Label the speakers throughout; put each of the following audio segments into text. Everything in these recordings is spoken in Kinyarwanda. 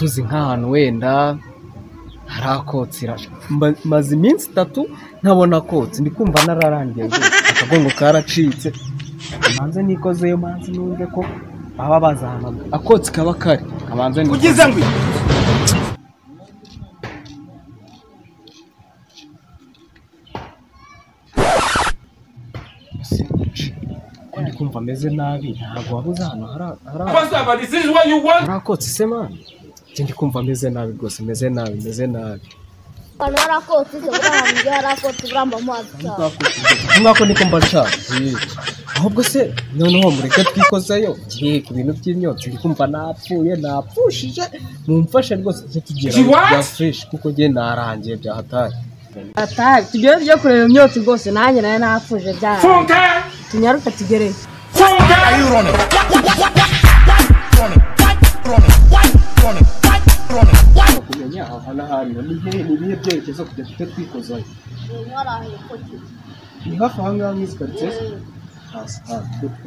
Speaker 1: tuzi nk'ahantu wenda harakotsira maze iminsi 3 ntabona kotsi ndikumva nararangiye akagongo karacitse manze nikozeyo manze numve ko baba bazahana akotsi kaba kari kabanze ni
Speaker 2: ugize ngwi
Speaker 1: ndikumva ameze nabi ntabwo wabuze hano harakotsi se man ndikumva ameze nabi rwose meze nabi
Speaker 3: Hano harakotsi se burahantu harakotsi buramba amazi
Speaker 1: mwako niko mbashaka ahubwo se noneho mureke twikozayo giye ku bintu by'imyotsi ndikumva napfushije mumfashe rwose tugera bya fresh kuko ngiye narangiye bya hatari
Speaker 4: tugere byo kureba imyotsi rwose nanjye nayo napfuje bya tunyaruka tugere
Speaker 1: kumenya ahana hano nibihe byerekezo kujya twikozayo ni hafi aha ngaha muri quartier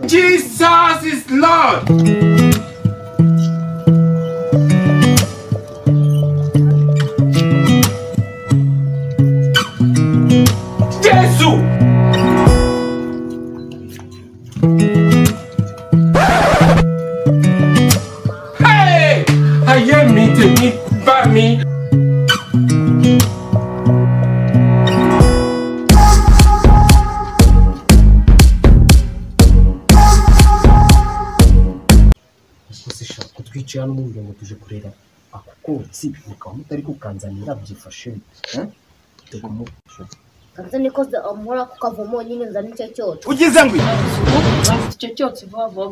Speaker 2: Jesus is Lord. Jesus. Hey, I am meeting me by me.
Speaker 1: Twicaye hano ngo tuje kurera akokotsi mukaba mutari kukanzanira byifashe
Speaker 3: Kanze nikoze amura kukavamo nyine nzana icyo cyose
Speaker 2: Ugize ngwi
Speaker 4: icyo cyose vuba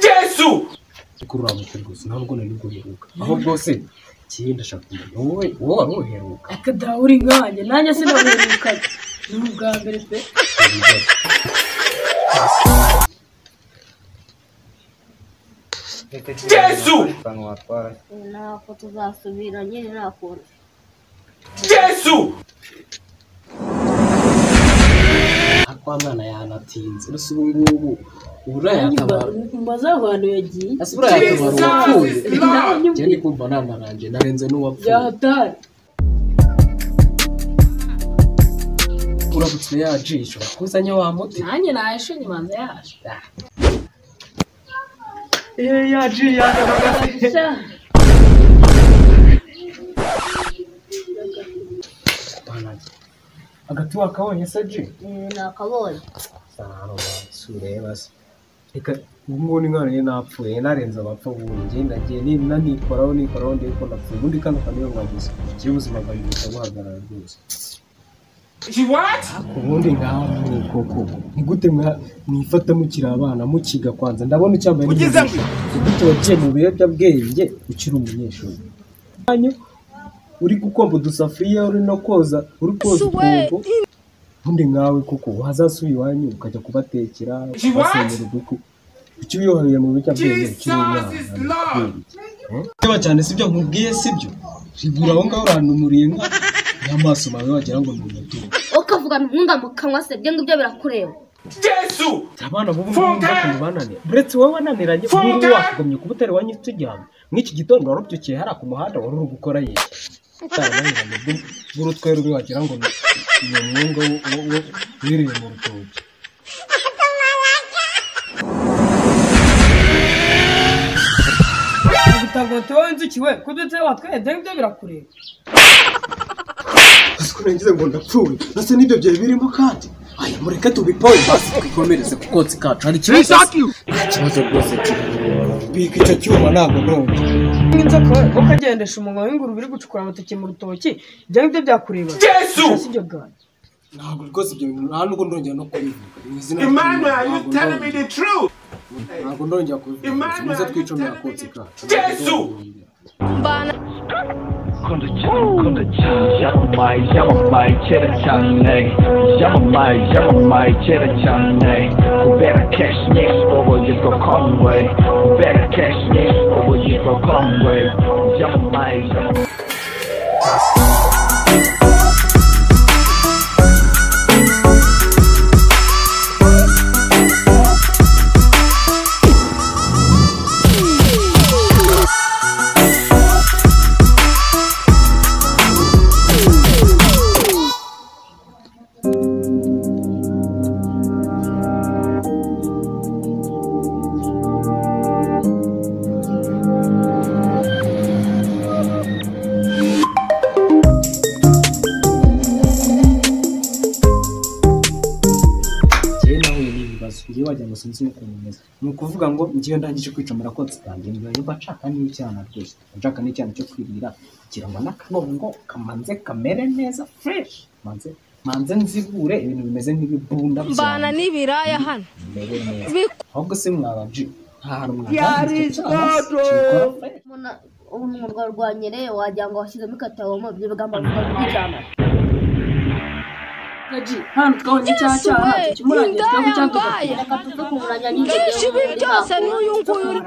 Speaker 2: Yesu
Speaker 1: kurura mu rwose ntabwo nari guheruka aho bwose kiye ndashaka wowe waruheruka
Speaker 4: akadahuri nkanje nanjye sinaheruka ni ubwa mbere pe
Speaker 2: Yesu
Speaker 3: nako tuzasubira nyine nakora
Speaker 2: Yesu
Speaker 1: akwa mwana yanatinze rusi ubungubu urayatabara
Speaker 4: mbaza abantu yagiye
Speaker 1: urayatabara je ndi kumva nanaranje narenze n'uwapfuye
Speaker 4: yahatari
Speaker 1: urabutse yajisho kuzanye wa muti
Speaker 4: nanjye nayishe nyimanza yaje
Speaker 1: yaji yagabagase agati wakabonye se ji
Speaker 3: nakabonye
Speaker 1: saro sureba reka ubwo nkane napfuye narenze abapfa bunge ndagiye nikoraho ndiko napfuye ubundi kano kaniyo mwagize cy'ubuzima bwanjye buhagarara rwose
Speaker 2: What?
Speaker 1: ubundi ngaho koko nigute mwifata mukira abana mukiga kwanza ndabona cyambaye
Speaker 2: ugize ngwi
Speaker 1: gute wagiye mu biyobya bwenge ukiri umunyeshuri uri gukomba udusafuriya uri no koza uri koza ukuntu ubundi nkawe koko wazasubiye iwanyu ukajya kubatekera basenyera uduku icyo uyoheye mu biyobya bwenge ukiri umwana cyane sibyo nkubwiye sibyo rigura aho ngaho uranumuriye nka y'amaso mawe wagira ngo ni umutuku
Speaker 3: ukavuga ntunga mu kanwa se byo ngibyo birakureba
Speaker 2: Yesu
Speaker 1: abana bubu bakuntu banane buretse wowe wananiranye ubu wakugomye kuba utari wanyu tujyana n'iki gitondo warubyukiye hari ku muhanda wari uri gukora yiki utarabanyiranye bw'urutwe ruri wagira ngo ni umwunga wiriye mu rutoki
Speaker 4: ubutago tuwe nzukiwe kudutse watwe ibyo birakureba
Speaker 1: nagize ngo ndapfuye nase nibyo byaye birimo kandi aya mureke tubipoye basi twikomereze kukotsi kacu hari ikibazo rwose bika icyo cyuma ntabwo none
Speaker 4: nk'inzoka ukagendesha umunwa w'ingurube uri gucukura amateke mu rutoki ibyo ngibyo byakureba
Speaker 2: Yesu
Speaker 4: sibyo bwanyu
Speaker 1: ntabwo rwose ibyo bintu nta nubwo ndongera no kubivuga
Speaker 2: Emmanuel, you telling me the truth?
Speaker 1: ntabwo ndongera kubivuga muze twicomera akotsi kacu
Speaker 2: Yesu
Speaker 5: Yamamai chera chane You better catch me or you go Conway You better catch me or you go Conway Yamamai
Speaker 1: ngo sinzi ukuntu meze ni ukuvuga ngo ngiye ndangije kwica murakotse kandi mbiye bacaka n'icyana rwose bacaka n'icyana cyo kwirira kugira ngo n'akanongo kamanze kamere neza fresh manze nzibure ibintu bimeze nk'ibibunda
Speaker 6: mbana n'ibiraya hano
Speaker 1: ahubwo se mwabaji
Speaker 3: umuntu rwanyereye wagira ngo washyizemo ikatawoma ibyo bigamba by'ijana
Speaker 4: hano twabonye icyaha cyana kimurangira twebwe cyangwa
Speaker 3: reka tuve ku muranya
Speaker 6: kenshi ibi byose n'uyu nguyu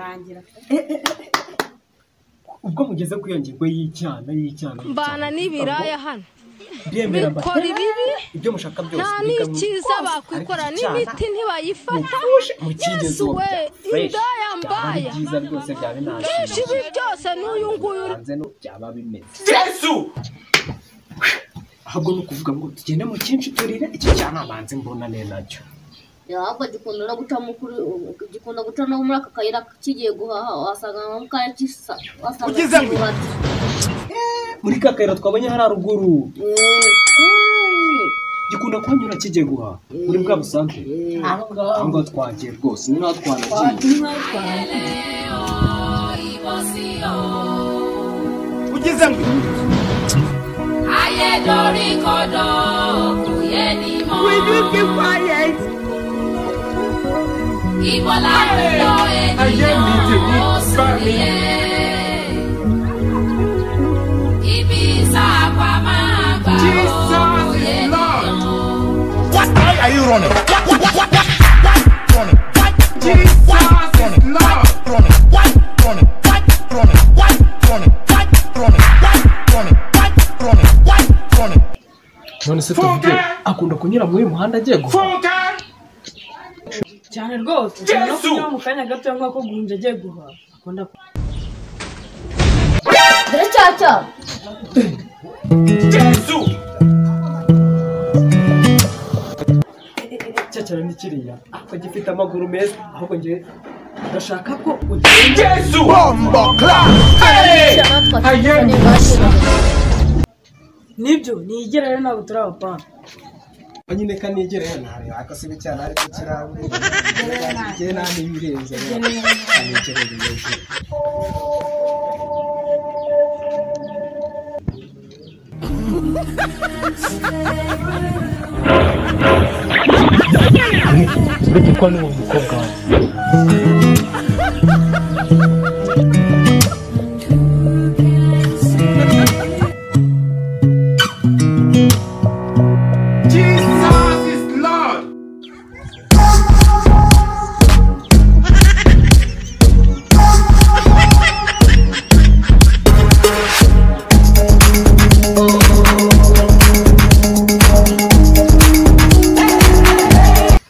Speaker 1: ubwo mugeze kuri iyo ngingo y'icyana
Speaker 6: mbana n'ibiraya hano
Speaker 1: byemera
Speaker 6: bikora ibibi
Speaker 1: ibyo mushaka byose
Speaker 6: nta n'ikiza bakwikora n'imiti ntibayifata yesu we indaya mbaya
Speaker 1: byiza rwose byabe ntazi
Speaker 6: kenshi ibi byose n'uyu nguyu
Speaker 1: hanze no byaba bimeze
Speaker 2: Yesu!
Speaker 1: ahubwo ni ukuvuga ngo tugende mu cyinshi turire iki cyana abanze mbonane nacyo
Speaker 3: ahubwo gikunda guca no muri aka kayira kigiye guhaha wasanga nko kaya kisa wasanga
Speaker 1: muri ka kayira twabonye hari haruguru gikunda kuhanyura kigiye guhaha muri bwa busanzwe aho ngaho twagiye rwose ni naho twanagiye
Speaker 2: Ugeze ngo
Speaker 7: Will you keep quiet?
Speaker 2: ayé mi tèmi bá mi. Jesus is Lord.
Speaker 8: Why are you running? Running?
Speaker 2: Jesus is Lord.
Speaker 8: Running? Running?
Speaker 1: none se tuvuge akunda kunyura muri uyu muhanda agiye guhaha
Speaker 2: Funke!
Speaker 4: cyane rwose cyane no kunyura mu kanya gato nk'ako guhunja agiye guhaha akunda
Speaker 3: dore cyaca
Speaker 2: Yesu!
Speaker 1: cyacana ni kiriya ako gifite amaguru meza ahubwo ngiye ndashaka ko ugenda
Speaker 2: Yesu!
Speaker 3: ayé
Speaker 4: nibyo nigera rero ntabwo turi abapana
Speaker 1: nyine kanigere ntari akasibe cyane ariko kiraburi ngiye nani birenze kanigere birenze uretse ko ni umukobwa wawe
Speaker 2: Jesus is Lord.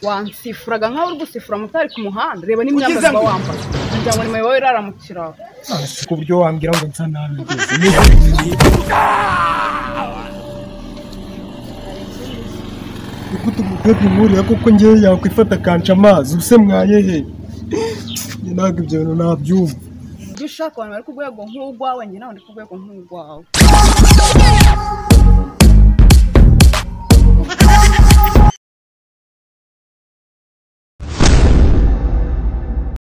Speaker 7: Wansifuraga nkaho uri gusifura mutari ku muhanda reba n'imyambaro uba wambaye kugira ngo nyuma yawe iraramukira
Speaker 1: si ku buryo wambwira ngo nsa nabi rwose ikuta umukobwa nkuriya kuko ngewe yakwifata akanca amazi ubuse mwayehe ntabwo ibyo bintu nabyumva
Speaker 7: ibyo ushaka abantu bari ku rwego nk'urwawe njye nawe ndi ku rwego nk'urwawe